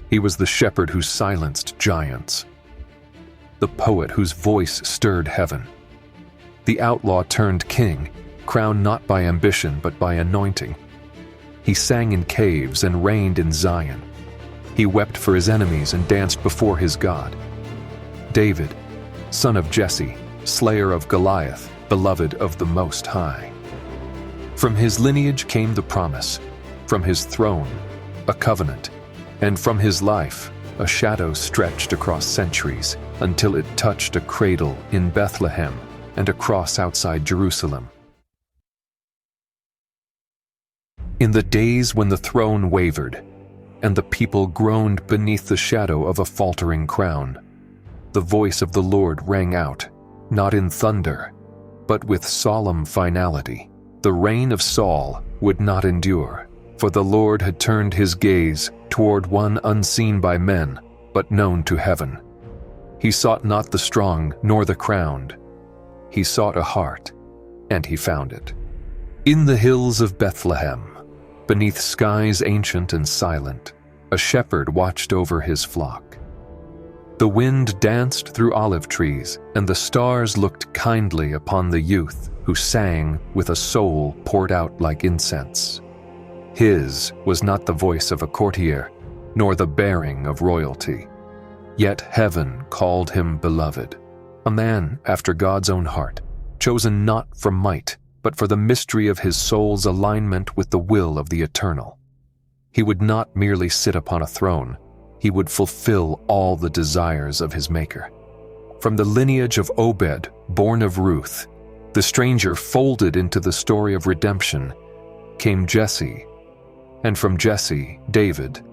He was the shepherd who silenced giants, the poet whose voice stirred heaven, the outlaw turned king, crowned not by ambition but by anointing. He sang in caves and reigned in Zion. He wept for his enemies and danced before his God. David, son of Jesse, slayer of Goliath, beloved of the Most High. From his lineage came the promise, from his throne, a covenant, and from his life, a shadow stretched across centuries until it touched a cradle in Bethlehem and a cross outside Jerusalem. In the days when the throne wavered and the people groaned beneath the shadow of a faltering crown, the voice of the Lord rang out, not in thunder, but with solemn finality. The reign of Saul would not endure, for the Lord had turned his gaze toward one unseen by men, but known to heaven. He sought not the strong nor the crowned. He sought a heart, and he found it. In the hills of Bethlehem, beneath skies ancient and silent, a shepherd watched over his flock. The wind danced through olive trees, and the stars looked kindly upon the youth who sang with a soul poured out like incense. His was not the voice of a courtier, nor the bearing of royalty. Yet heaven called him beloved, a man after God's own heart, chosen not for might, but for the mystery of his soul's alignment with the will of the eternal. He would not merely sit upon a throne, he would fulfill all the desires of his Maker. From the lineage of Obed, born of Ruth, the stranger folded into the story of redemption, came Jesse, and from Jesse, David,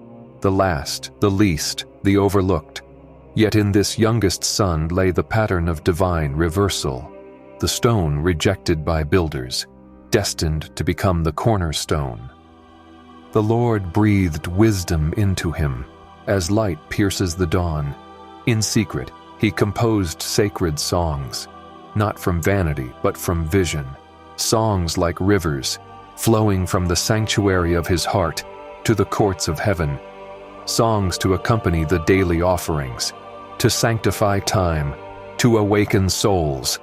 the last, the least, the overlooked. Yet in this youngest son lay the pattern of divine reversal, the stone rejected by builders, destined to become the cornerstone. The Lord breathed wisdom into him, as light pierces the dawn. In secret, he composed sacred songs, not from vanity, but from vision, songs like rivers, flowing from the sanctuary of his heart to the courts of heaven, songs to accompany the daily offerings, to sanctify time, to awaken souls.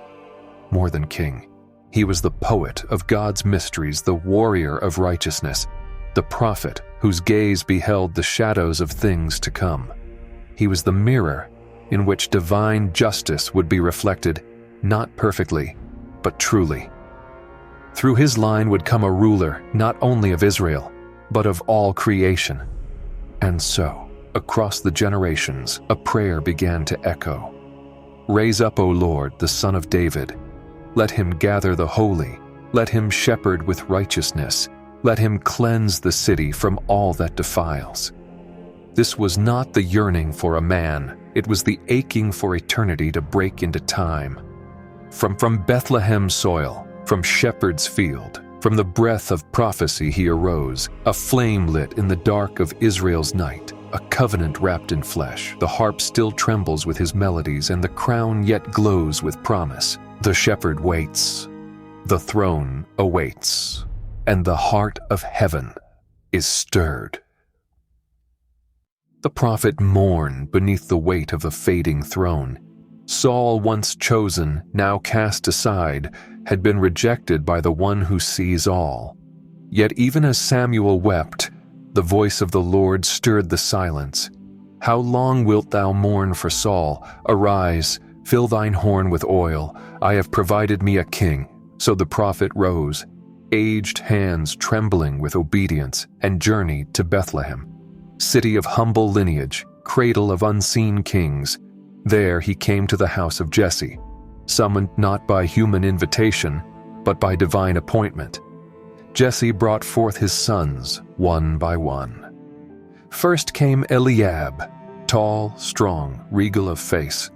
More than king, he was the poet of God's mysteries, the warrior of righteousness, the prophet whose gaze beheld the shadows of things to come. He was the mirror in which divine justice would be reflected, not perfectly, but truly. Through his line would come a ruler not only of Israel, but of all creation. And so, across the generations, a prayer began to echo. Raise up, O Lord, the Son of David. Let him gather the holy. Let him shepherd with righteousness. Let him cleanse the city from all that defiles. This was not the yearning for a man. It was the aching for eternity to break into time. From Bethlehem soil, from shepherd's field, from the breath of prophecy he arose, a flame lit in the dark of Israel's night, a covenant wrapped in flesh. The harp still trembles with his melodies, and the crown yet glows with promise. The shepherd waits, the throne awaits, and the heart of heaven is stirred. The prophet mourned beneath the weight of a fading throne. Saul, once chosen, now cast aside, had been rejected by the one who sees all. Yet even as Samuel wept, the voice of the Lord stirred the silence. How long wilt thou mourn for Saul? Arise, fill thine horn with oil. I have provided me a king. So the prophet rose, aged hands trembling with obedience, and journeyed to Bethlehem, city of humble lineage, cradle of unseen kings. There he came to the house of Jesse, summoned not by human invitation, but by divine appointment. Jesse brought forth his sons, one by one. First came Eliab, tall, strong, regal of face.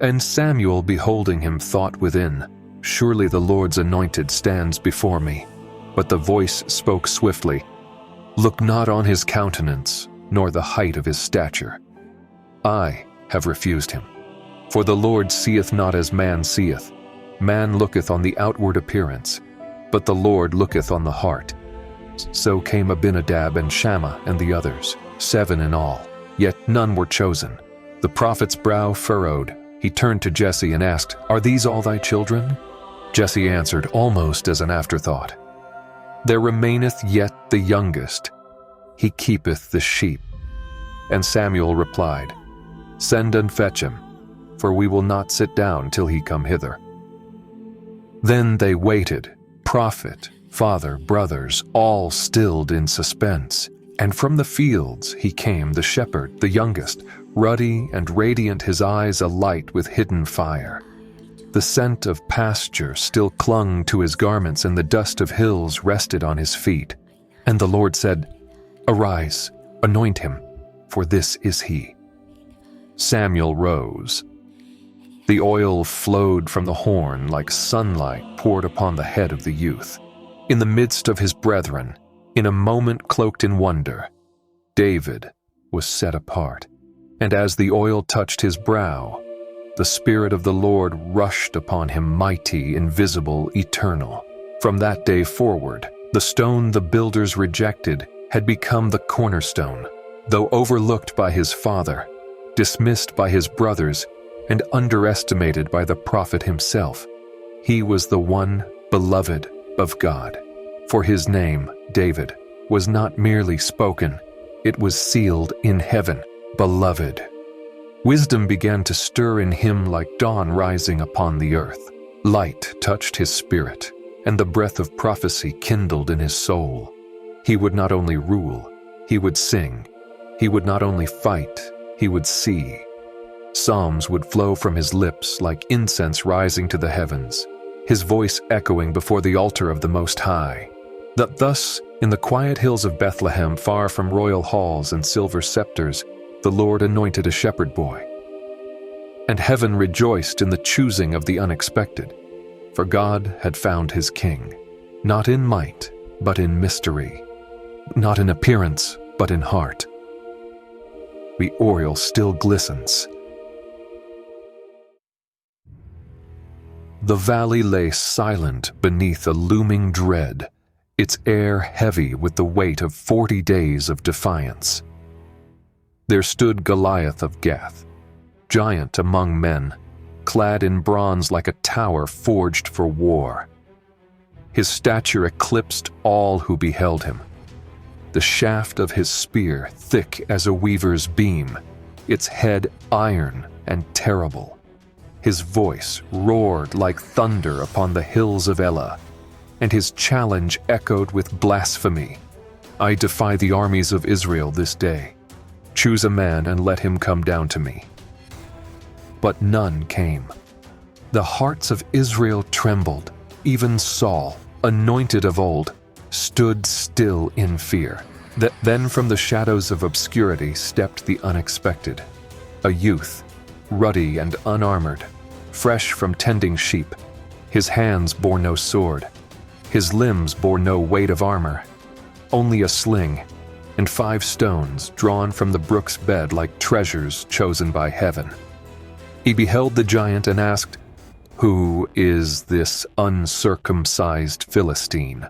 And Samuel, beholding him, thought within, Surely the Lord's anointed stands before me. But the voice spoke swiftly, Look not on his countenance, nor the height of his stature. I have refused him. For the Lord seeth not as man seeth. Man looketh on the outward appearance, but the Lord looketh on the heart. So came Abinadab and Shammah and the others, 7 in all. yet none were chosen. The prophet's brow furrowed. He turned to Jesse and asked, "Are these all thy children?" Jesse answered almost as an afterthought, "There remaineth yet the youngest. He keepeth the sheep." And Samuel replied, "Send and fetch him, for we will not sit down till he come hither." Then they waited, prophet, father, brothers, all stilled in suspense. And from the fields he came, the shepherd, the youngest, ruddy and radiant, his eyes alight with hidden fire. The scent of pasture still clung to his garments, and the dust of hills rested on his feet. And the Lord said, "Arise, anoint him, for this is he." Samuel rose. The oil flowed from the horn like sunlight poured upon the head of the youth. In the midst of his brethren, in a moment cloaked in wonder, David was set apart. And as the oil touched his brow, the Spirit of the Lord rushed upon him, mighty, invisible, eternal. From that day forward, the stone the builders rejected had become the cornerstone. Though overlooked by his father, dismissed by his brothers, and underestimated by the prophet himself, he was the one beloved of God. For his name, David, was not merely spoken, it was sealed in heaven, beloved. Wisdom began to stir in him like dawn rising upon the earth. Light touched his spirit, and the breath of prophecy kindled in his soul. He would not only rule, he would sing. He would not only fight, he would see. Psalms would flow from his lips like incense rising to the heavens, his voice echoing before the altar of the Most High. Thus, in the quiet hills of Bethlehem, far from royal halls and silver scepters, the Lord anointed a shepherd boy. And heaven rejoiced in the choosing of the unexpected, for God had found his king, not in might, but in mystery, not in appearance, but in heart. The oil still glistens. The valley lay silent beneath a looming dread, its air heavy with the weight of 40 days of defiance. There stood Goliath of Gath, giant among men, clad in bronze like a tower forged for war. His stature eclipsed all who beheld him. The shaft of his spear thick as a weaver's beam, its head iron and terrible. His voice roared like thunder upon the hills of Elah, and his challenge echoed with blasphemy. "I defy the armies of Israel this day. Choose a man and let him come down to me." But none came. The hearts of Israel trembled. Even Saul, anointed of old, stood still in fear. Then from the shadows of obscurity stepped the unexpected. A youth, ruddy and unarmored, fresh from tending sheep. His hands bore no sword. His limbs bore no weight of armor, only a sling and 5 stones drawn from the brook's bed like treasures chosen by heaven. He beheld the giant and asked, "Who is this uncircumcised Philistine,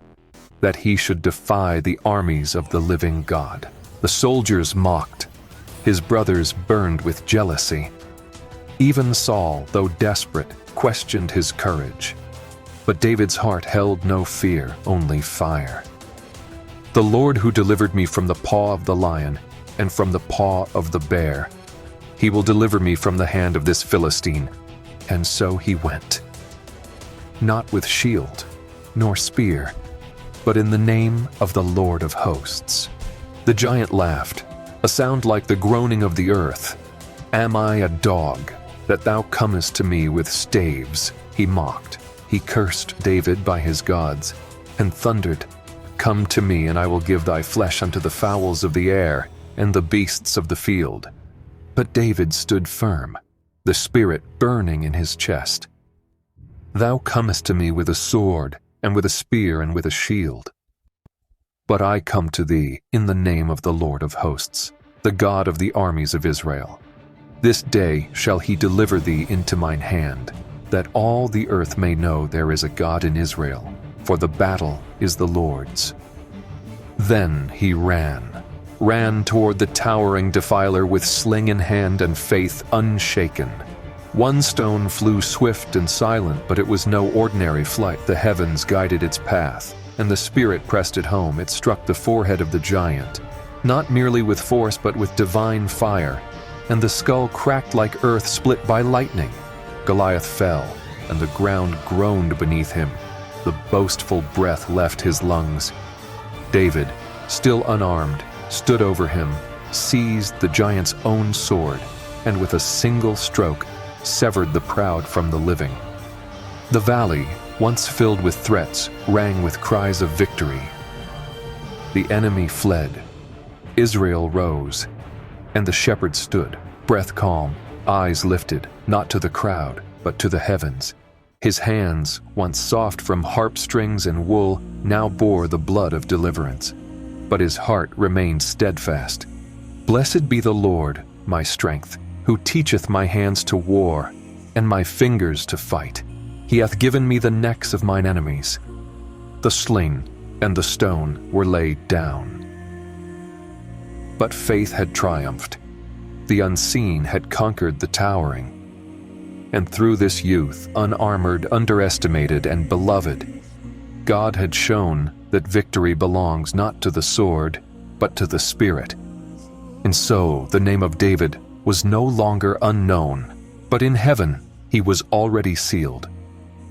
that he should defy the armies of the living God?" The soldiers mocked. His brothers burned with jealousy. Even Saul, though desperate, questioned his courage. But David's heart held no fear, only fire. "The Lord who delivered me from the paw of the lion and from the paw of the bear, he will deliver me from the hand of this Philistine." And so he went. Not with shield, nor spear, but in the name of the Lord of hosts. The giant laughed, a sound like the groaning of the earth. "Am I a dog, that thou comest to me with staves?" He mocked. He cursed David by his gods, and thundered, "Come to me, and I will give thy flesh unto the fowls of the air and the beasts of the field." But David stood firm, the spirit burning in his chest. "Thou comest to me with a sword, and with a spear, and with a shield. But I come to thee in the name of the Lord of hosts, the God of the armies of Israel. This day shall he deliver thee into mine hand, that all the earth may know there is a God in Israel, for the battle is the Lord's." Then he ran ran toward the towering defiler with sling in hand and faith unshaken. One stone flew swift and silent, but it was no ordinary flight. The heavens guided its path, and the Spirit pressed it home. It struck the forehead of the giant, not merely with force but with divine fire, and the skull cracked like earth split by lightning. Goliath fell, and the ground groaned beneath him. The boastful breath left his lungs. David, still unarmed, stood over him, seized the giant's own sword, and with a single stroke severed the proud from the living. The valley, once filled with threats, rang with cries of victory. The enemy fled. Israel rose, and the shepherd stood, breath calm, eyes lifted, not to the crowd, but to the heavens. His hands, once soft from harp strings and wool, now bore the blood of deliverance. But his heart remained steadfast. Blessed be the Lord, my strength, who teacheth my hands to war, and my fingers to fight. He hath given me the necks of mine enemies. The sling and the stone were laid down. But faith had triumphed. The unseen had conquered the towering. And through this youth, unarmored, underestimated, and beloved, God had shown that victory belongs not to the sword, but to the Spirit. And so the name of David was no longer unknown, but in heaven he was already sealed.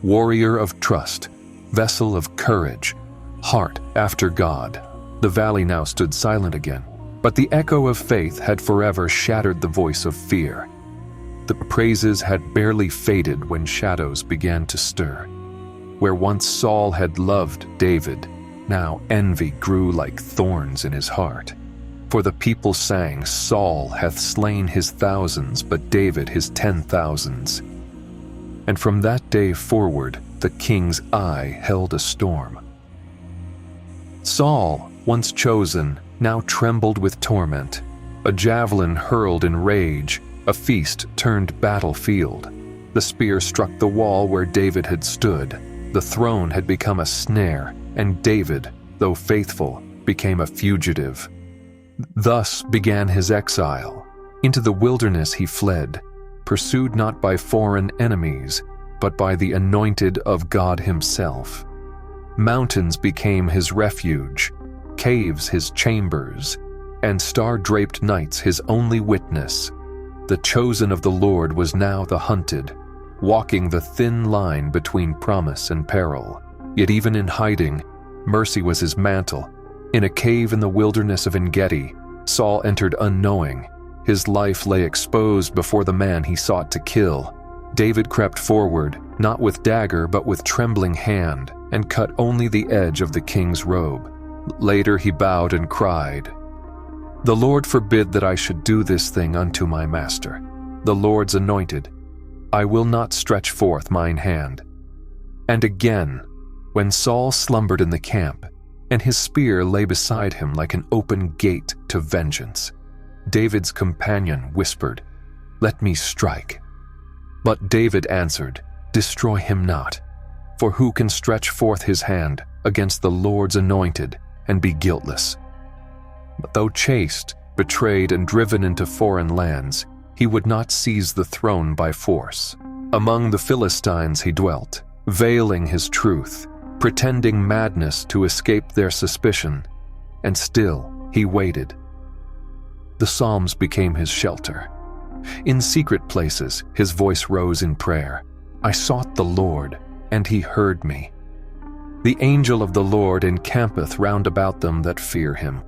Warrior of trust, vessel of courage, heart after God. The valley now stood silent again, but the echo of faith had forever shattered the voice of fear. The praises had barely faded when shadows began to stir. Where once Saul had loved David, now envy grew like thorns in his heart. For the people sang, Saul hath slain his thousands, but David his 10,000s. And from that day forward, the king's eye held a storm. Saul, once chosen, now trembled with torment. A javelin hurled in rage, a feast turned battlefield. The spear struck the wall where David had stood. The throne had become a snare, and David, though faithful, became a fugitive. Thus began his exile. Into the wilderness he fled, pursued not by foreign enemies, but by the anointed of God himself. Mountains became his refuge, caves his chambers, and star-draped nights his only witness. The chosen of the Lord was now the hunted, walking the thin line between promise and peril. Yet even in hiding, mercy was his mantle. In a cave in the wilderness of En-Gedi, Saul entered unknowing. His life lay exposed before the man he sought to kill. David crept forward, not with dagger but with trembling hand, and cut only the edge of the king's robe. Later he bowed and cried, The Lord forbid that I should do this thing unto my master, the Lord's anointed. I will not stretch forth mine hand. And again, when Saul slumbered in the camp, and his spear lay beside him like an open gate to vengeance, David's companion whispered, Let me strike. But David answered, Destroy him not, for who can stretch forth his hand against the Lord's anointed and be guiltless? But though chased, betrayed, and driven into foreign lands, he would not seize the throne by force. Among the Philistines he dwelt, veiling his truth, pretending madness to escape their suspicion, and still he waited. The Psalms became his shelter. In secret places his voice rose in prayer. I sought the Lord, and he heard me. The angel of the Lord encampeth round about them that fear him.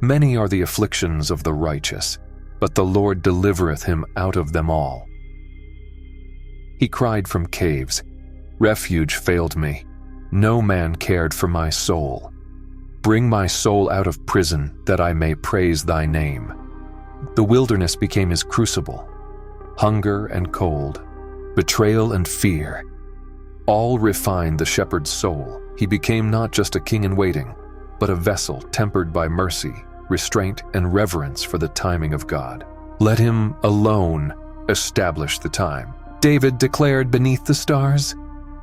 Many are the afflictions of the righteous, but the Lord delivereth him out of them all. He cried from caves, Refuge failed me. No man cared for my soul. Bring my soul out of prison, that I may praise thy name. The wilderness became his crucible. Hunger and cold, betrayal and fear, all refined the shepherd's soul. He became not just a king in waiting, but a vessel tempered by mercy, restraint, and reverence for the timing of God. Let him alone establish the time. David declared beneath the stars,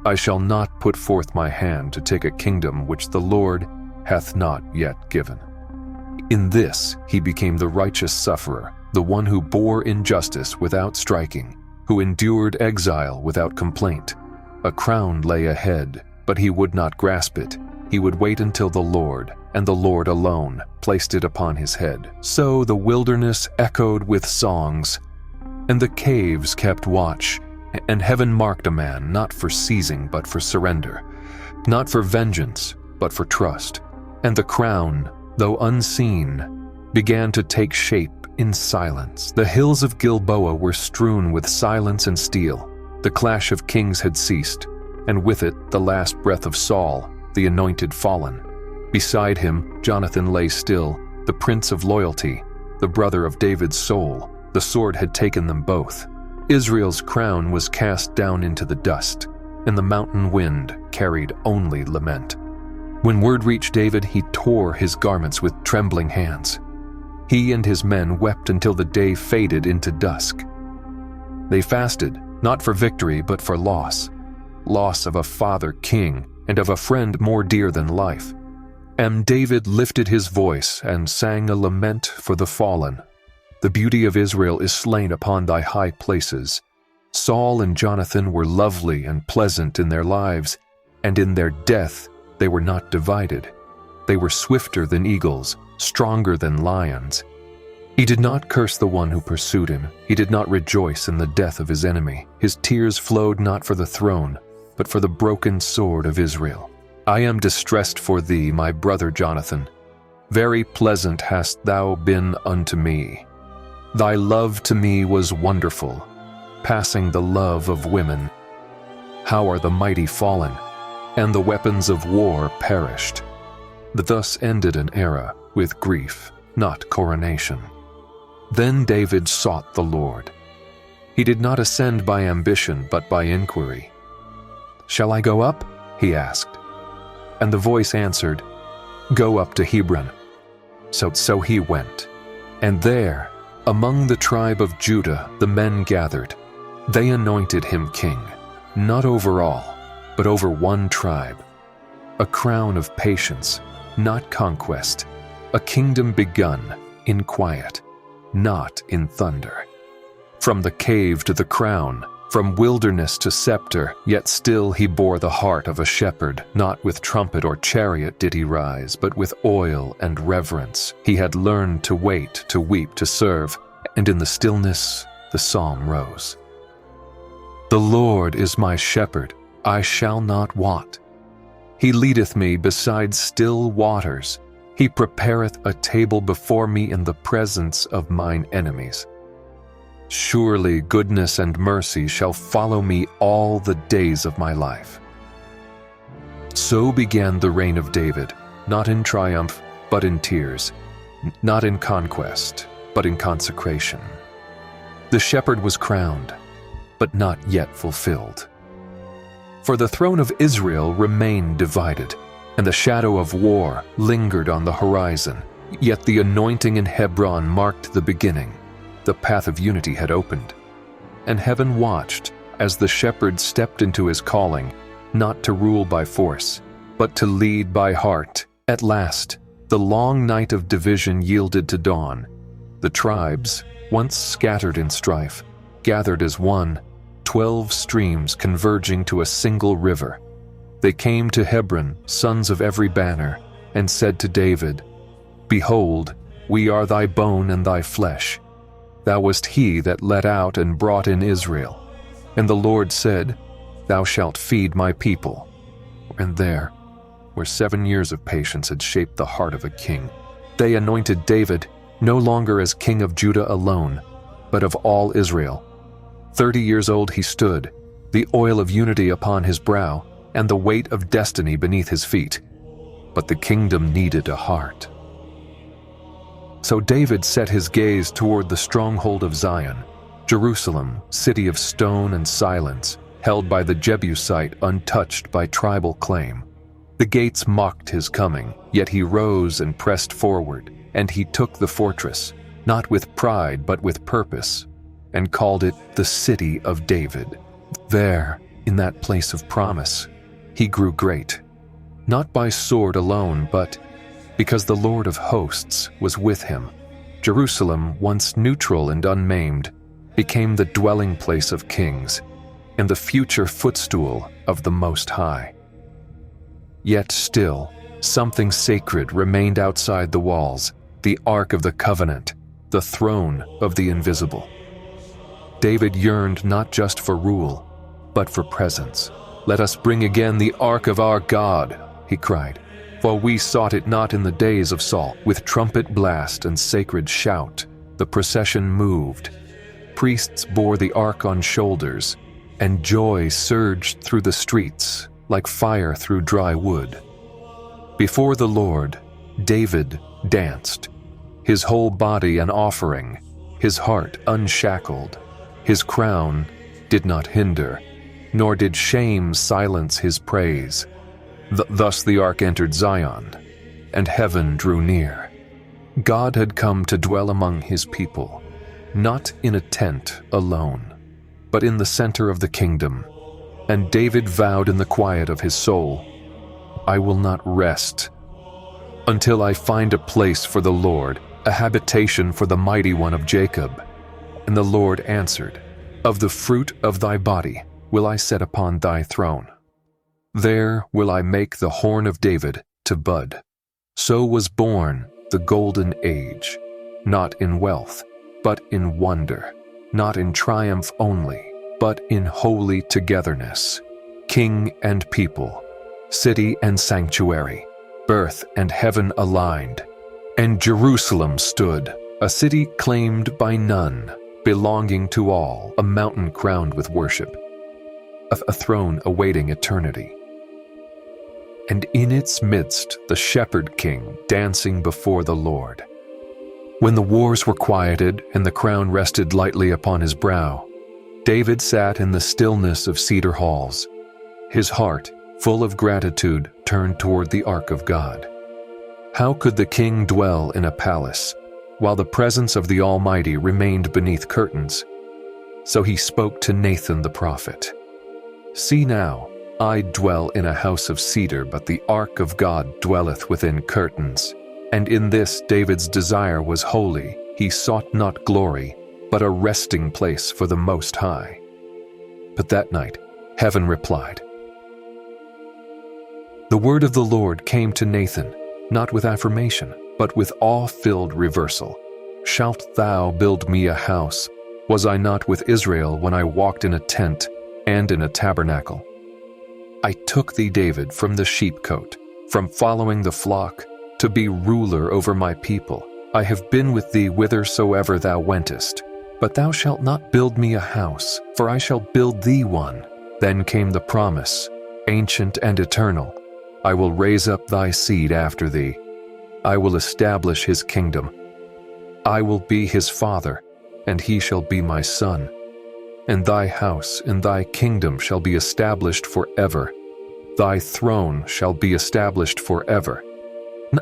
I shall not put forth my hand to take a kingdom which the Lord hath not yet given. In this, he became the righteous sufferer, the one who bore injustice without striking, who endured exile without complaint. A crown lay ahead, but he would not grasp it. He would wait until the Lord, and the Lord alone, placed it upon his head. So the wilderness echoed with songs, and the caves kept watch, and heaven marked a man not for seizing but for surrender, not for vengeance but for trust. And the crown, though unseen, began to take shape in silence. The hills of Gilboa were strewn with silence and steel. The clash of kings had ceased, and with it the last breath of Saul, the anointed fallen. Beside him, Jonathan lay still, the prince of loyalty, the brother of David's soul. The sword had taken them both. Israel's crown was cast down into the dust, and the mountain wind carried only lament. When word reached David, he tore his garments with trembling hands. He and his men wept until the day faded into dusk. They fasted, not for victory but for loss of a father king and of a friend more dear than life. And David lifted his voice and sang a lament for the fallen. The beauty of Israel is slain upon thy high places. Saul and Jonathan were lovely and pleasant in their lives, and in their death they were not divided. They were swifter than eagles, stronger than lions. He did not curse the one who pursued him. He did not rejoice in the death of his enemy. His tears flowed not for the throne, but for the broken sword of Israel. I am distressed for thee, my brother Jonathan. Very pleasant hast thou been unto me. Thy love to me was wonderful, passing the love of women. How are the mighty fallen, and the weapons of war perished. Thus ended an era with grief, not coronation. Then David sought the Lord. He did not ascend by ambition, but by inquiry. Shall I go up? He asked. And the voice answered, Go up to Hebron. So he went. And there, among the tribe of Judah, the men gathered. They anointed him king, not over all, but over one tribe. A crown of patience, not conquest. A kingdom begun in quiet, not in thunder. From the cave to the crown, from wilderness to scepter, yet still he bore the heart of a shepherd. Not with trumpet or chariot did he rise, but with oil and reverence. He had learned to wait, to weep, to serve, and in the stillness the psalm rose. The Lord is my shepherd, I shall not want. He leadeth me beside still waters. He prepareth a table before me in the presence of mine enemies. Surely goodness and mercy shall follow me all the days of my life. So began the reign of David, not in triumph, but in tears, not in conquest, but in consecration. The shepherd was crowned, but not yet fulfilled. For the throne of Israel remained divided, and the shadow of war lingered on the horizon. Yet the anointing in Hebron marked the beginning. The path of unity had opened, and heaven watched as the shepherd stepped into his calling, not to rule by force, but to lead by heart. At last, the long night of division yielded to dawn. The tribes, once scattered in strife, gathered as one, 12 streams converging to a single river. They came to Hebron, sons of every banner, and said to David, Behold, we are thy bone and thy flesh. Thou wast he that led out and brought in Israel. And the Lord said, Thou shalt feed my people. And there, where 7 years of patience had shaped the heart of a king, they anointed David no longer as king of Judah alone, but of all Israel. 30 years old he stood, the oil of unity upon his brow, and the weight of destiny beneath his feet. But the kingdom needed a heart. So David set his gaze toward the stronghold of Zion, Jerusalem, city of stone and silence, held by the Jebusite, untouched by tribal claim. The gates mocked his coming, yet he rose and pressed forward, and he took the fortress, not with pride but with purpose, and called it the City of David. There, in that place of promise, he grew great, not by sword alone, but because the Lord of hosts was with him. Jerusalem, once neutral and unmaimed, became the dwelling place of kings and the future footstool of the Most High. Yet still, something sacred remained outside the walls, the Ark of the Covenant, the throne of the invisible. David yearned not just for rule, but for presence. "Let us bring again the Ark of our God," he cried, "for we sought it not in the days of Saul." With trumpet blast and sacred shout, the procession moved. Priests bore the Ark on shoulders, and joy surged through the streets like fire through dry wood. Before the Lord, David danced, his whole body an offering, his heart unshackled. His crown did not hinder, nor did shame silence his praise. Thus the ark entered Zion, and heaven drew near. God had come to dwell among his people, not in a tent alone, but in the center of the kingdom. And David vowed in the quiet of his soul, "I will not rest until I find a place for the Lord, a habitation for the mighty one of Jacob." And the Lord answered, "Of the fruit of thy body will I set upon thy throne. There will I make the horn of David to bud." So was born the golden age, not in wealth, but in wonder, not in triumph only, but in holy togetherness. King and people, city and sanctuary, earth and heaven aligned. And Jerusalem stood, a city claimed by none, belonging to all, a mountain crowned with worship, a throne awaiting eternity. And in its midst the shepherd king dancing before the Lord. When the wars were quieted and the crown rested lightly upon his brow, David sat in the stillness of cedar halls, his heart, full of gratitude, turned toward the ark of God. How could the king dwell in a palace, while the presence of the Almighty remained beneath curtains? So he spoke to Nathan the prophet. "See now, I dwell in a house of cedar, but the ark of God dwelleth within curtains." And in this David's desire was holy. He sought not glory, but a resting place for the Most High. But that night, heaven replied. The word of the Lord came to Nathan, not with affirmation, but with awe-filled reversal. "Shalt thou build me a house? Was I not with Israel when I walked in a tent and in a tabernacle? I took thee, David, from the sheepcote, from following the flock, to be ruler over my people. I have been with thee whithersoever thou wentest. But thou shalt not build me a house, for I shall build thee one." Then came the promise, ancient and eternal. "I will raise up thy seed after thee. I will establish his kingdom. I will be his father, and he shall be my son. And thy house and thy kingdom shall be established forever. Thy throne shall be established forever."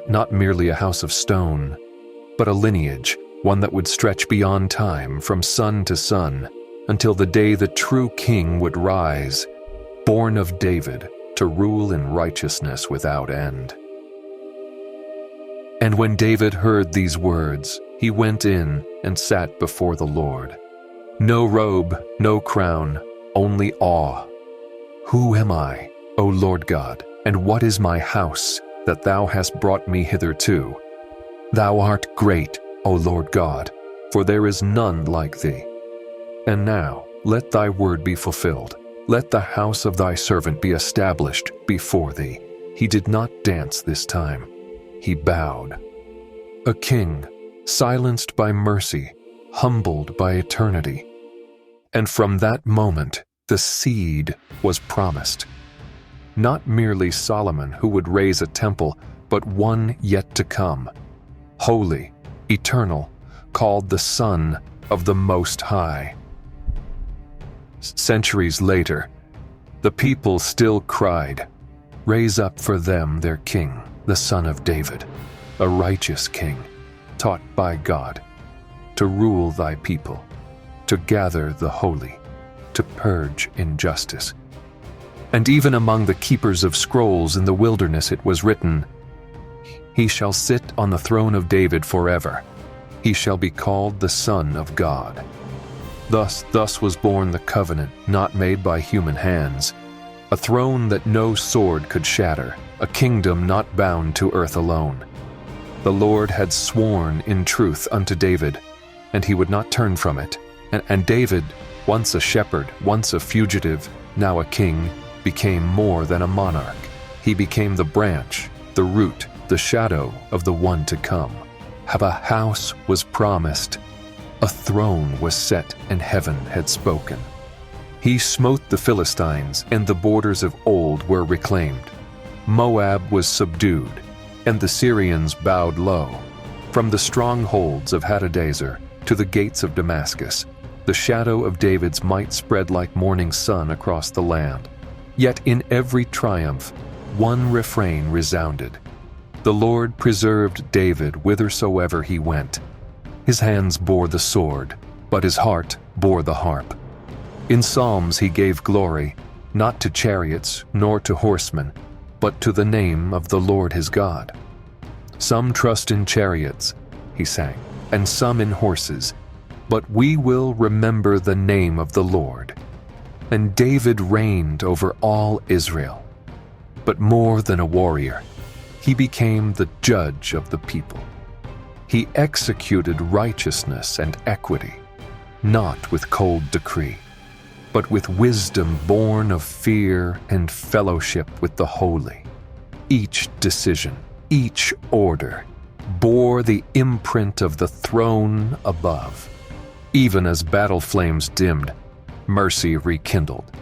Not merely a house of stone, but a lineage, one that would stretch beyond time, from son to son, until the day the true king would rise, born of David, to rule in righteousness without end. And when David heard these words, he went in and sat before the Lord. No robe, no crown, only awe. "Who am I, O Lord God, and what is my house, that thou hast brought me hitherto? Thou art great, O Lord God, for there is none like thee. And now let thy word be fulfilled. Let the house of thy servant be established before thee." He did not dance this time. He bowed. A king, silenced by mercy, humbled by eternity. And from that moment, the seed was promised. Not merely Solomon who would raise a temple, but one yet to come. Holy, eternal, called the Son of the Most High. Centuries later, the people still cried, "Raise up for them their king, the Son of David, a righteous king, taught by God, to rule thy people, to gather the holy, to purge injustice." And even among the keepers of scrolls in the wilderness it was written, He shall sit on the throne of David forever. He shall be called the Son of God. Thus was born the covenant not made by human hands, a throne that no sword could shatter, a kingdom not bound to earth alone. The Lord had sworn in truth unto David, and he would not turn from it. And David, once a shepherd, once a fugitive, now a king, became more than a monarch. He became the branch, the root, the shadow of the one to come. A house was promised, a throne was set, and heaven had spoken. He smote the Philistines, and the borders of old were reclaimed. Moab was subdued, and the Syrians bowed low. From the strongholds of Hadadezer to the gates of Damascus, the shadow of David's might spread like morning sun across the land. Yet in every triumph, one refrain resounded. The Lord preserved David whithersoever he went. His hands bore the sword, but his heart bore the harp. In Psalms he gave glory, not to chariots nor to horsemen, but to the name of the Lord his God. Some trust in chariots, he sang, and some in horses, but we will remember the name of the Lord. And David reigned over all Israel. But more than a warrior, he became the judge of the people. He executed righteousness and equity, not with cold decree, but with wisdom born of fear and fellowship with the holy. Each decision, each order, bore the imprint of the throne above. Even as battle flames dimmed, mercy rekindled.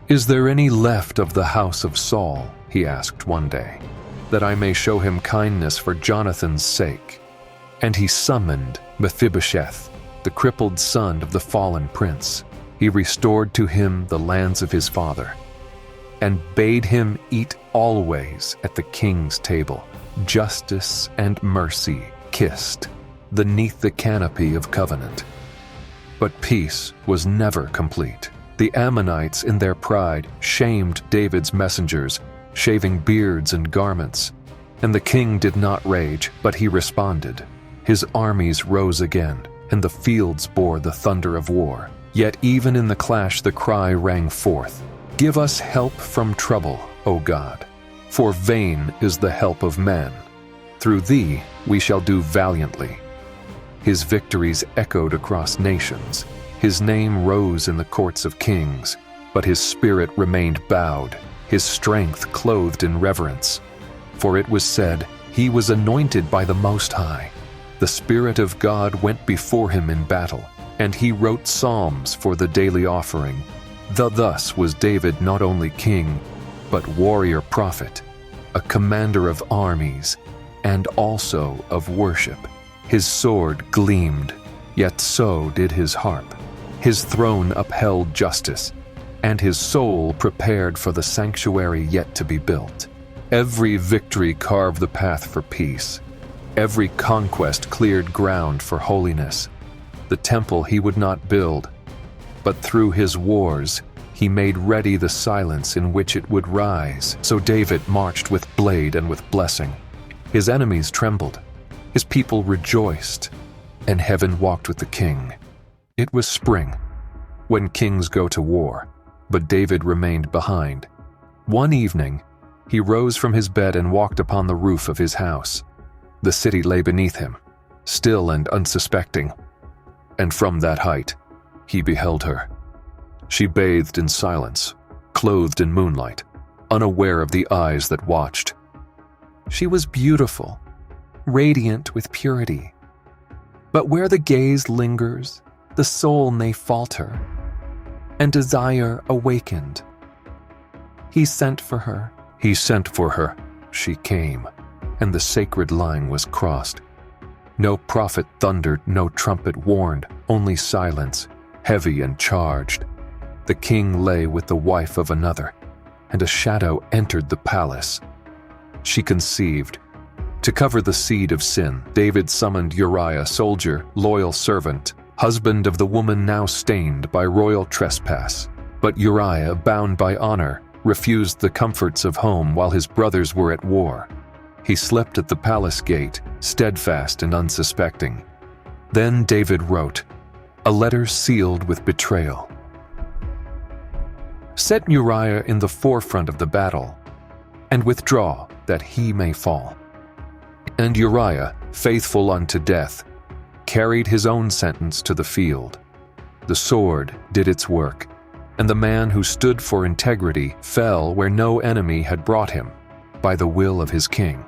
"Is there any left of the house of Saul," he asked one day, "that I may show him kindness for Jonathan's sake?" And he summoned Mephibosheth, the crippled son of the fallen prince. He restored to him the lands of his father, and bade him eat always at the king's table. Justice and mercy kissed beneath the canopy of covenant. But peace was never complete. The Ammonites in their pride shamed David's messengers, shaving beards and garments. And the king did not rage, but he responded. His armies rose again, and the fields bore the thunder of war. Yet even in the clash the cry rang forth, "Give us help from trouble, O God, for vain is the help of man. Through thee we shall do valiantly." His victories echoed across nations. His name rose in the courts of kings, but his spirit remained bowed, his strength clothed in reverence. For it was said, "He was anointed by the Most High." The Spirit of God went before him in battle, and he wrote psalms for the daily offering. Thus was David not only king, but warrior prophet, a commander of armies, and also of worship. His sword gleamed, yet so did his harp. His throne upheld justice, and his soul prepared for the sanctuary yet to be built. Every victory carved the path for peace. Every conquest cleared ground for holiness. The temple he would not build, but through his wars he made ready the silence in which it would rise. So David marched with blade and with blessing. His enemies trembled. His people rejoiced, and heaven walked with the king. It was spring, when kings go to war, but David remained behind. One evening, he rose from his bed and walked upon the roof of his house. The city lay beneath him, still and unsuspecting, and from that height, he beheld her. She bathed in silence, clothed in moonlight, unaware of the eyes that watched. She was beautiful, radiant with purity. But where the gaze lingers, the soul may falter, and desire awakened. He sent for her. She came, and the sacred line was crossed. No prophet thundered, no trumpet warned, only silence, heavy and charged. The king lay with the wife of another, and a shadow entered the palace. She conceived. To cover the seed of sin, David summoned Uriah, soldier, loyal servant, husband of the woman now stained by royal trespass. But Uriah, bound by honor, refused the comforts of home while his brothers were at war. He slept at the palace gate, steadfast and unsuspecting. Then David wrote, a letter sealed with betrayal. Set Uriah in the forefront of the battle, and withdraw that he may fall. And Uriah, faithful unto death, carried his own sentence to the field. The sword did its work, and the man who stood for integrity fell where no enemy had brought him, by the will of his king.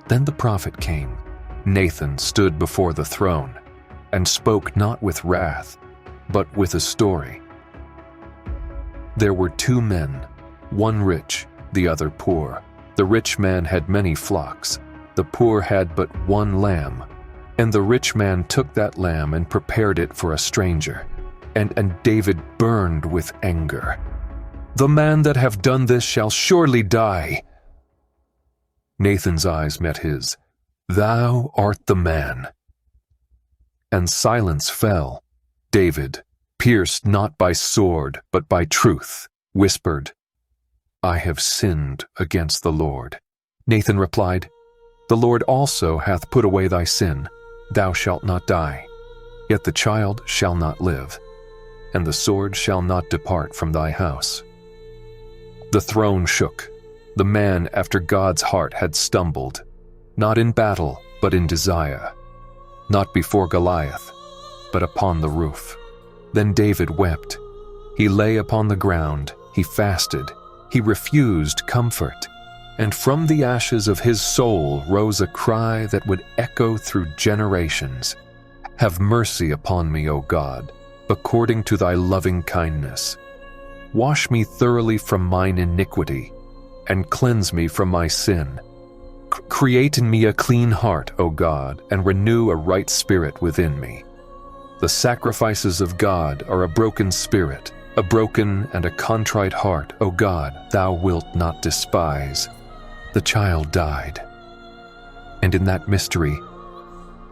Then the prophet came. Nathan stood before the throne, and spoke not with wrath, but with a story. There were two men, one rich, the other poor. The rich man had many flocks, the poor had but one lamb. And the rich man took that lamb and prepared it for a stranger. And David burned with anger. The man that have done this shall surely die. Nathan's eyes met his. Thou art the man. And silence fell. David, pierced not by sword, but by truth, whispered, I have sinned against the Lord. Nathan replied, The Lord also hath put away thy sin. Thou shalt not die, yet the child shall not live, and the sword shall not depart from thy house. The throne shook. The man after God's heart had stumbled, not in battle, but in desire, not before Goliath, but upon the roof. Then David wept. He lay upon the ground, he fasted, he refused comfort. And from the ashes of his soul rose a cry that would echo through generations. Have mercy upon me, O God, according to thy loving kindness. Wash me thoroughly from mine iniquity, and cleanse me from my sin. Create in me a clean heart, O God, and renew a right spirit within me. The sacrifices of God are a broken spirit, a broken and a contrite heart, O God, thou wilt not despise. The child died, and in that mystery,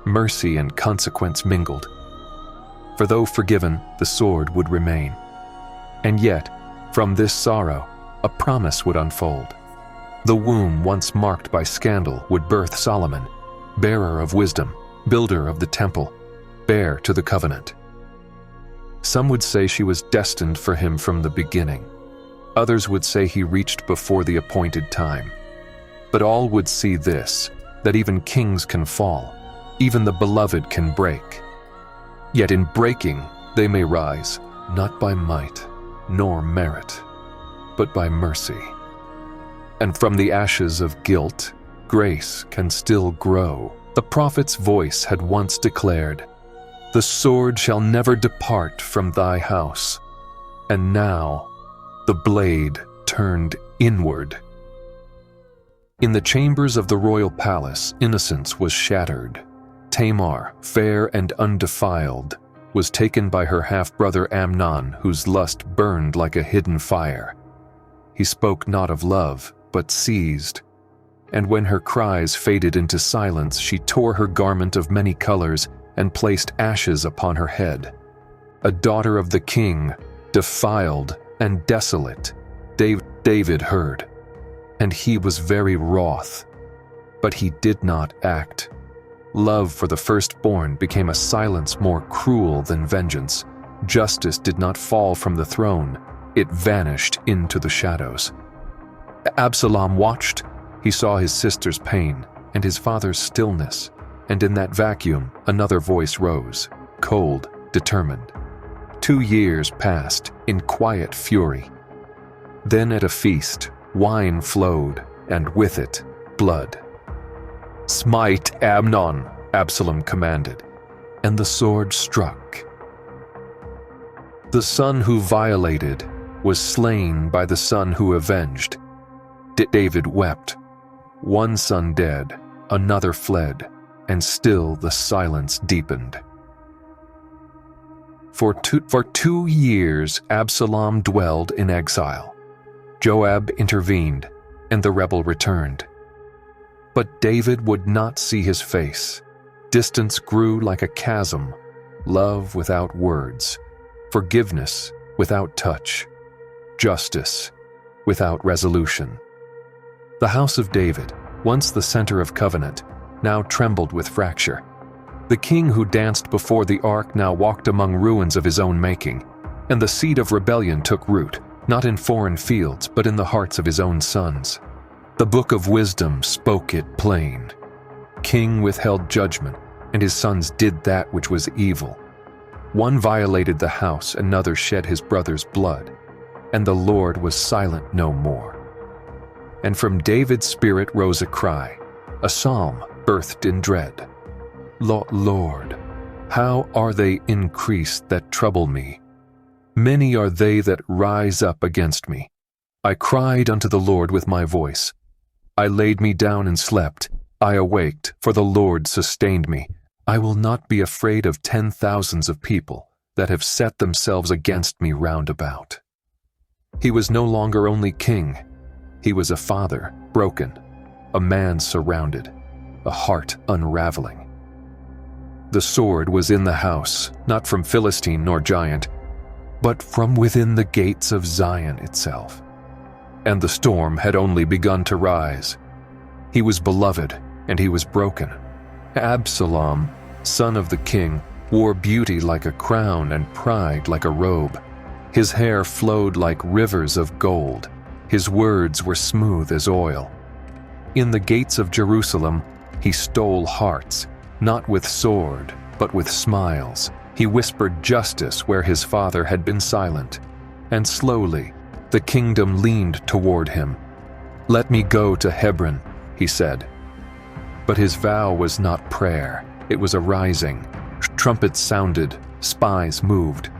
mercy and consequence mingled. For though forgiven, the sword would remain. And yet, from this sorrow, a promise would unfold. The womb once marked by scandal would birth Solomon, bearer of wisdom, builder of the temple, heir to the covenant. Some would say she was destined for him from the beginning. Others would say he reached before the appointed time. But all would see this, that even kings can fall, even the beloved can break. Yet in breaking they may rise, not by might, nor merit, but by mercy. And from the ashes of guilt, grace can still grow. The prophet's voice had once declared, The sword shall never depart from thy house. And now the blade turned inward. In the chambers of the royal palace, innocence was shattered. Tamar, fair and undefiled, was taken by her half-brother Amnon, whose lust burned like a hidden fire. He spoke not of love, but seized. And when her cries faded into silence, she tore her garment of many colors and placed ashes upon her head. A daughter of the king, defiled and desolate, David heard. And he was very wroth, but he did not act. Love for the firstborn became a silence more cruel than vengeance. Justice did not fall from the throne, it vanished into the shadows. Absalom watched. He saw his sister's pain and his father's stillness, and in that vacuum another voice rose, cold, determined. 2 years passed in quiet fury. Then at a feast, wine flowed, and with it, blood. Smite Amnon, Absalom commanded, and the sword struck. The son who violated was slain by the son who avenged. David wept. One son dead, another fled, and still the silence deepened. For 2 years Absalom dwelled in exile. Joab intervened, and the rebel returned. But David would not see his face. Distance grew like a chasm, love without words, forgiveness without touch, justice without resolution. The house of David, once the center of covenant, now trembled with fracture. The king who danced before the ark now walked among ruins of his own making, and the seed of rebellion took root, not in foreign fields, but in the hearts of his own sons. The book of wisdom spoke it plain. King withheld judgment, and his sons did that which was evil. One violated the house, another shed his brother's blood, and the Lord was silent no more. And from David's spirit rose a cry, a psalm birthed in dread. Lord, how are they increased that trouble me? Many are they that rise up against me. I cried unto the Lord with my voice. I laid me down and slept. I awaked, for the Lord sustained me. I will not be afraid of 10,000s of people that have set themselves against me round about. He was no longer only king. He was a father, broken, a man surrounded, a heart unraveling. The sword was in the house, not from Philistine nor giant, but from within the gates of Zion itself. And the storm had only begun to rise. He was beloved, and he was broken. Absalom, son of the king, wore beauty like a crown and pride like a robe. His hair flowed like rivers of gold. His words were smooth as oil. In the gates of Jerusalem, he stole hearts, not with sword, but with smiles. He whispered justice where his father had been silent. And slowly, the kingdom leaned toward him. Let me go to Hebron, he said. But his vow was not prayer, it was a rising. Trumpets sounded, spies moved,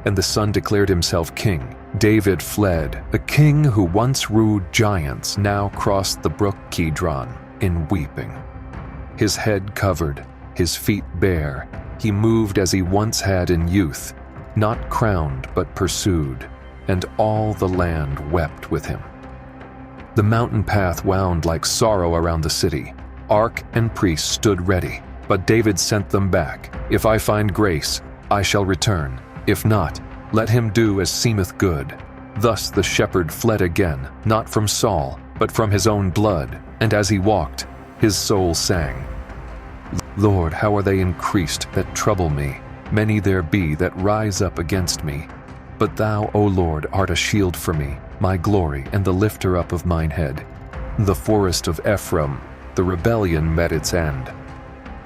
and the son declared himself king. David fled. A king who once ruled giants now crossed the brook Kidron in weeping. His head covered, his feet bare, he moved as he once had in youth, not crowned but pursued, and all the land wept with him. The mountain path wound like sorrow around the city. Ark and priest stood ready, but David sent them back. If I find grace, I shall return. If not, let him do as seemeth good. Thus the shepherd fled again, not from Saul, but from his own blood, and as he walked, his soul sang. Lord, how are they increased that trouble me? Many there be that rise up against me. But thou, O Lord, art a shield for me, my glory, and the lifter up of mine head. The forest of Ephraim, the rebellion met its end.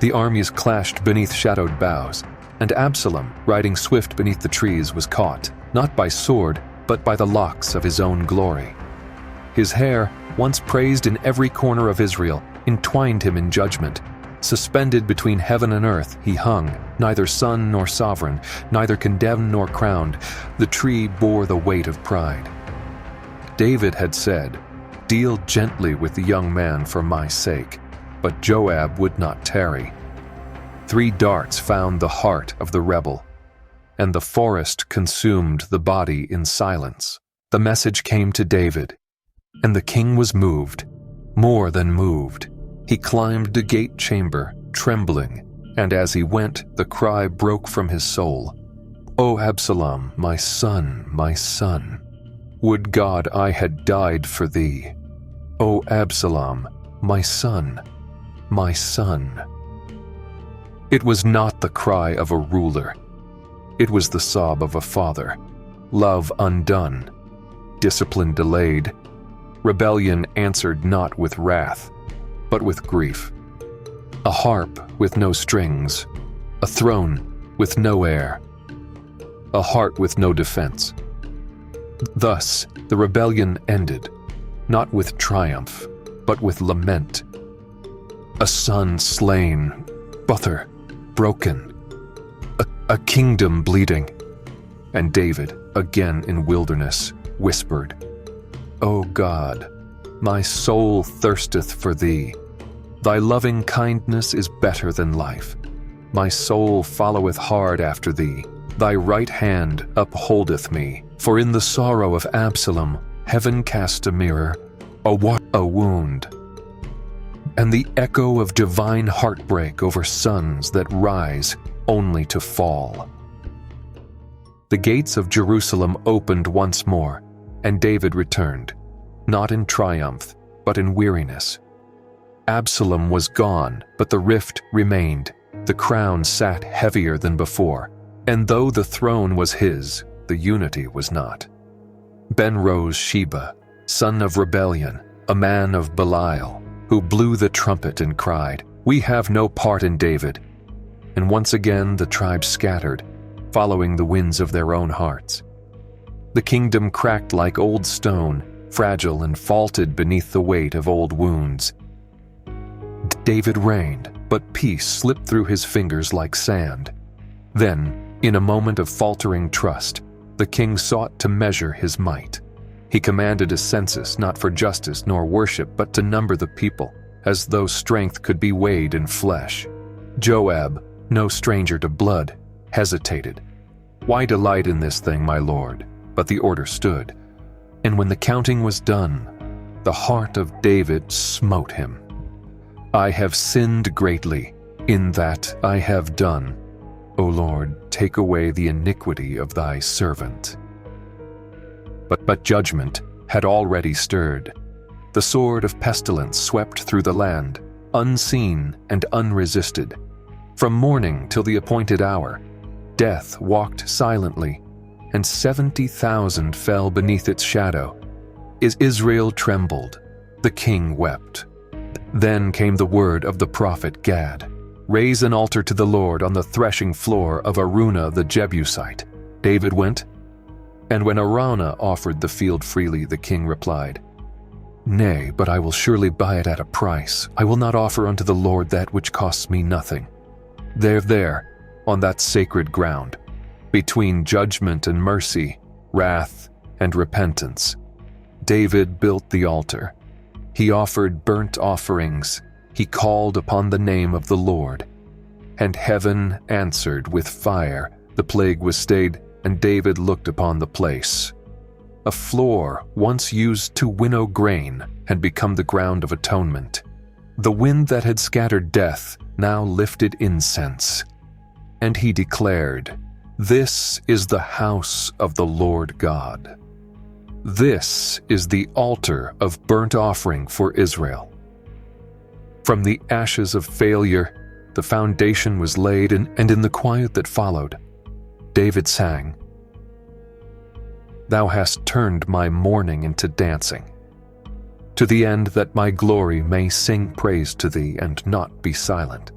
The armies clashed beneath shadowed boughs, and Absalom, riding swift beneath the trees, was caught, not by sword, but by the locks of his own glory. His hair, once praised in every corner of Israel, entwined him in judgment. Suspended between heaven and earth, he hung, neither son nor sovereign, neither condemned nor crowned. The tree bore the weight of pride. David had said, "Deal gently with the young man for my sake," but Joab would not tarry. 3 darts found the heart of the rebel, and the forest consumed the body in silence. The message came to David, and the king was moved, more than moved. He climbed the gate chamber, trembling, and as he went, the cry broke from his soul. O Absalom, my son, would God I had died for thee. O Absalom, my son, my son. It was not the cry of a ruler. It was the sob of a father. Love undone, discipline delayed. Rebellion answered not with wrath, but with grief. A harp with no strings, a throne with no heir, a heart with no defense. Thus the rebellion ended, not with triumph, but with lament. A son slain, brother broken, a kingdom bleeding. And David, again in wilderness, whispered, O God, my soul thirsteth for thee. Thy loving kindness is better than life. My soul followeth hard after thee. Thy right hand upholdeth me. For in the sorrow of Absalom, heaven cast a mirror, a wound, and the echo of divine heartbreak over sons that rise only to fall. The gates of Jerusalem opened once more, and David returned, not in triumph, but in weariness. Absalom was gone, but the rift remained. The crown sat heavier than before, and though the throne was his, the unity was not. Ben rose Sheba, son of rebellion, a man of Belial, who blew the trumpet and cried, "We have no part in David." And once again the tribes scattered, following the winds of their own hearts. The kingdom cracked like old stone, fragile and faulted beneath the weight of old wounds. David reigned, but peace slipped through his fingers like sand. Then, in a moment of faltering trust, the king sought to measure his might. He commanded a census not for justice nor worship, but to number the people, as though strength could be weighed in flesh. Joab, no stranger to blood, hesitated. "Why delight in this thing, my lord?" But the order stood. And when the counting was done, the heart of David smote him. "I have sinned greatly, in that I have done. O Lord, take away the iniquity of thy servant." But judgment had already stirred. The sword of pestilence swept through the land, unseen and unresisted. From morning till the appointed hour, death walked silently, and 70,000 fell beneath its shadow. Israel trembled. The king wept. Then came the word of the prophet Gad. "Raise an altar to the Lord on the threshing floor of Araunah the Jebusite." David went, and when Araunah offered the field freely, the king replied, "Nay, but I will surely buy it at a price. I will not offer unto the Lord that which costs me nothing." There, on that sacred ground, between judgment and mercy, wrath and repentance, David built the altar. He offered burnt offerings. He called upon the name of the Lord. And heaven answered with fire. The plague was stayed, and David looked upon the place. A floor once used to winnow grain had become the ground of atonement. The wind that had scattered death now lifted incense. And he declared, "This is the house of the Lord God. This is the altar of burnt offering for Israel." From the ashes of failure, the foundation was laid, and in the quiet that followed, David sang, "Thou hast turned my mourning into dancing, to the end that my glory may sing praise to thee and not be silent."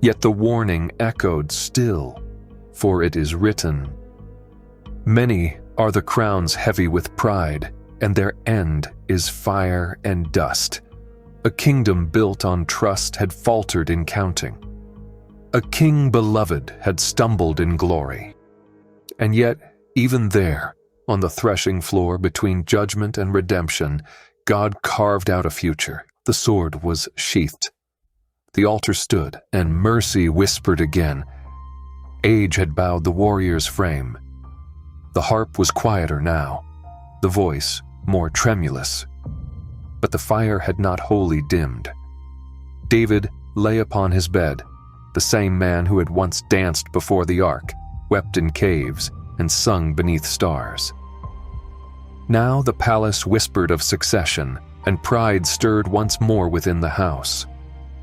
Yet the warning echoed still, for it is written, "Many are the crowns heavy with pride, and their end is fire and dust." A kingdom built on trust had faltered in counting. A king beloved had stumbled in glory. And yet, even there, on the threshing floor between judgment and redemption, God carved out a future. The sword was sheathed. The altar stood, and mercy whispered again. Age had bowed the warrior's frame. The harp was quieter now, the voice more tremulous. But the fire had not wholly dimmed. David lay upon his bed, the same man who had once danced before the ark, wept in caves, and sung beneath stars. Now the palace whispered of succession, and pride stirred once more within the house.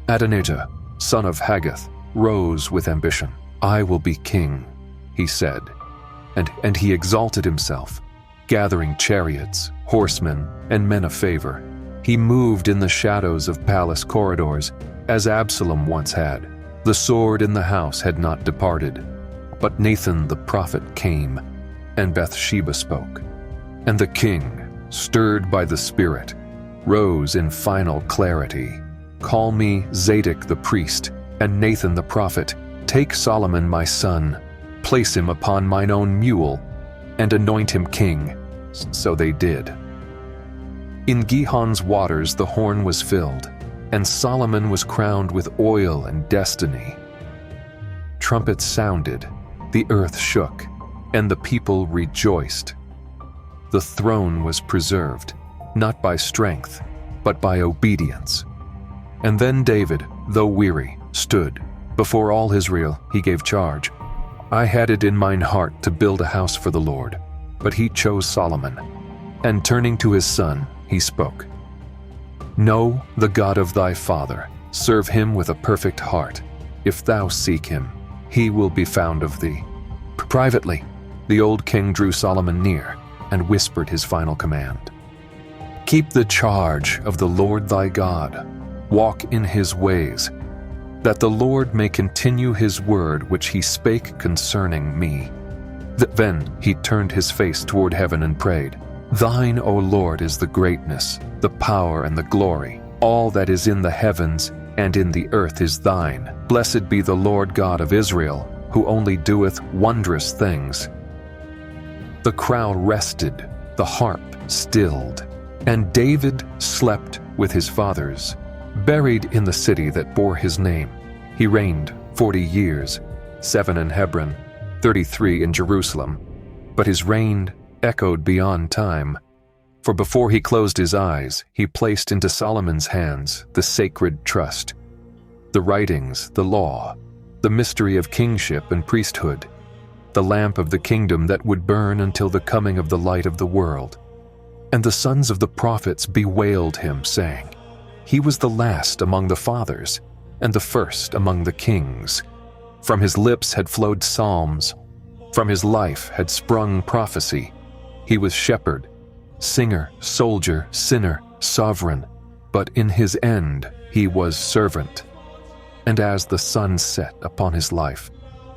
Adonijah, son of Haggith, rose with ambition. "I will be king," he said, and he exalted himself, gathering chariots, horsemen, and men of favor. He moved in the shadows of palace corridors, as Absalom once had. The sword in the house had not departed. But Nathan the prophet came, and Bathsheba spoke. And the king, stirred by the Spirit, rose in final clarity. "Call me Zadok the priest, and Nathan the prophet. Take Solomon my son, place him upon mine own mule, and anoint him king." So they did. In Gihon's waters the horn was filled, and Solomon was crowned with oil and destiny. Trumpets sounded, the earth shook, and the people rejoiced. The throne was preserved, not by strength, but by obedience. And then David, though weary, stood. Before all Israel he gave charge. "I had it in mine heart to build a house for the Lord, but he chose Solomon." And turning to his son, he spoke, Know the God of thy father, serve him with a perfect heart. If thou seek him, he will be found of thee. Privately, the old king drew Solomon near and whispered his final command. Keep the charge of the Lord thy God, walk in his ways, that the Lord may continue his word which he spake concerning me. Then he turned his face toward heaven and prayed, Thine, O Lord, is the greatness, the power, and the glory. All that is in the heavens and in the earth is thine. Blessed be the Lord God of Israel, who only doeth wondrous things. The crowd rested, the harp stilled, and David slept with his fathers, buried in the city that bore his name. He reigned 40 years, 7 in Hebron, 33 in Jerusalem. But his reign echoed beyond time. For before he closed his eyes, he placed into Solomon's hands the sacred trust, the writings, the law, the mystery of kingship and priesthood, the lamp of the kingdom that would burn until the coming of the light of the world. And the sons of the prophets bewailed him, saying, He was the last among the fathers, and the first among the kings. From his lips had flowed psalms, from his life had sprung prophecy. He was shepherd, singer, soldier, sinner, sovereign, but in his end he was servant. And as the sun set upon his life,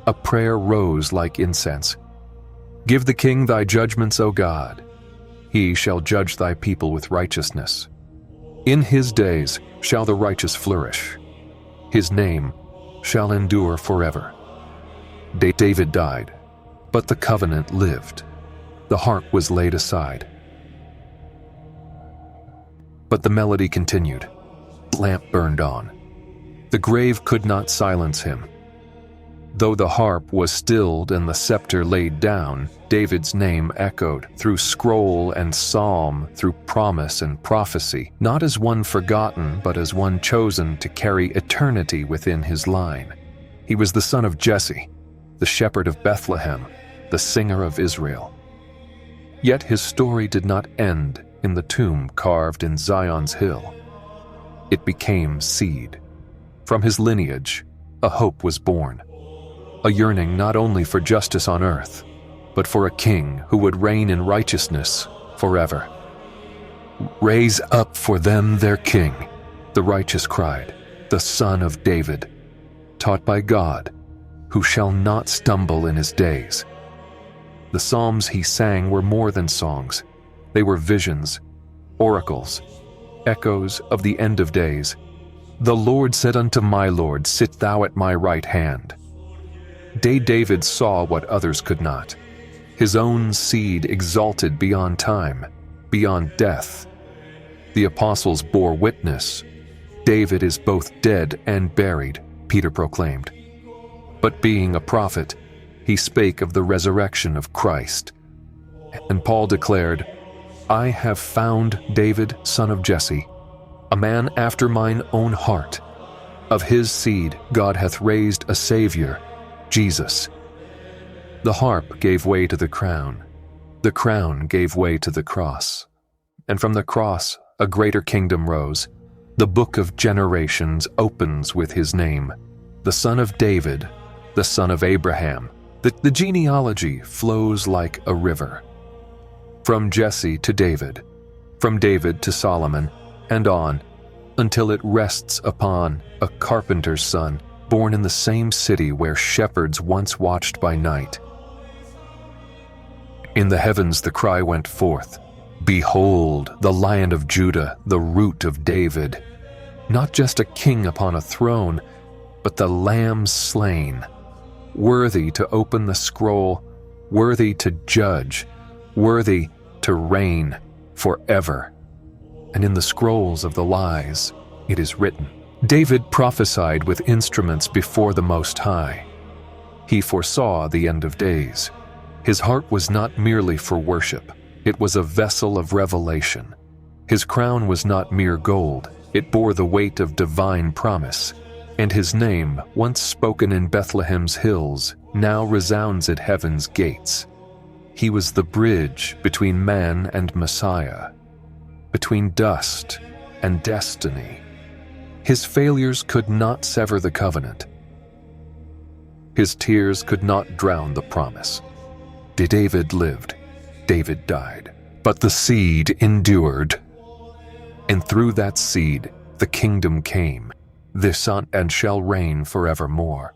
a prayer rose like incense. Give the king thy judgments, O God. He shall judge thy people with righteousness. In his days shall the righteous flourish. His name shall endure forever. David died, but the covenant lived. The harp was laid aside. But the melody continued. The lamp burned on. The grave could not silence him. Though the harp was stilled and the scepter laid down, David's name echoed through scroll and psalm, through promise and prophecy, not as one forgotten, but as one chosen to carry eternity within his line. He was the son of Jesse, the shepherd of Bethlehem, the singer of Israel. Yet his story did not end in the tomb carved in Zion's hill. It became seed. From his lineage, a hope was born. A yearning not only for justice on earth, but for a king who would reign in righteousness forever. Raise up for them their king, the righteous cried, the son of David, taught by God, who shall not stumble in his days. The psalms he sang were more than songs. They were visions, oracles, echoes of the end of days. The Lord said unto my Lord, Sit thou at my right hand. David saw what others could not. His own seed exalted beyond time, beyond death. The apostles bore witness. David is both dead and buried, Peter proclaimed. But being a prophet, he spake of the resurrection of Christ. And Paul declared, I have found David, son of Jesse, a man after mine own heart. Of his seed God hath raised a Savior, Jesus. The harp gave way to the crown gave way to the cross, and from the cross a greater kingdom rose. The book of generations opens with his name, the son of David, the son of Abraham. The genealogy flows like a river. From Jesse to David, from David to Solomon, and on, until it rests upon a carpenter's son, born in the same city where shepherds once watched by night. In the heavens the cry went forth, Behold, the Lion of Judah, the Root of David. Not just a king upon a throne, but the Lamb slain, worthy to open the scroll, worthy to judge, worthy to reign forever. And in the scrolls of the lies it is written, David prophesied with instruments before the Most High. He foresaw the end of days. His heart was not merely for worship. It was a vessel of revelation. His crown was not mere gold. It bore the weight of divine promise. And his name, once spoken in Bethlehem's hills, now resounds at heaven's gates. He was the bridge between man and Messiah, between dust and destiny. His failures could not sever the covenant. His tears could not drown the promise. David lived, David died, but the seed endured. And through that seed, the kingdom came, this son and shall reign forevermore.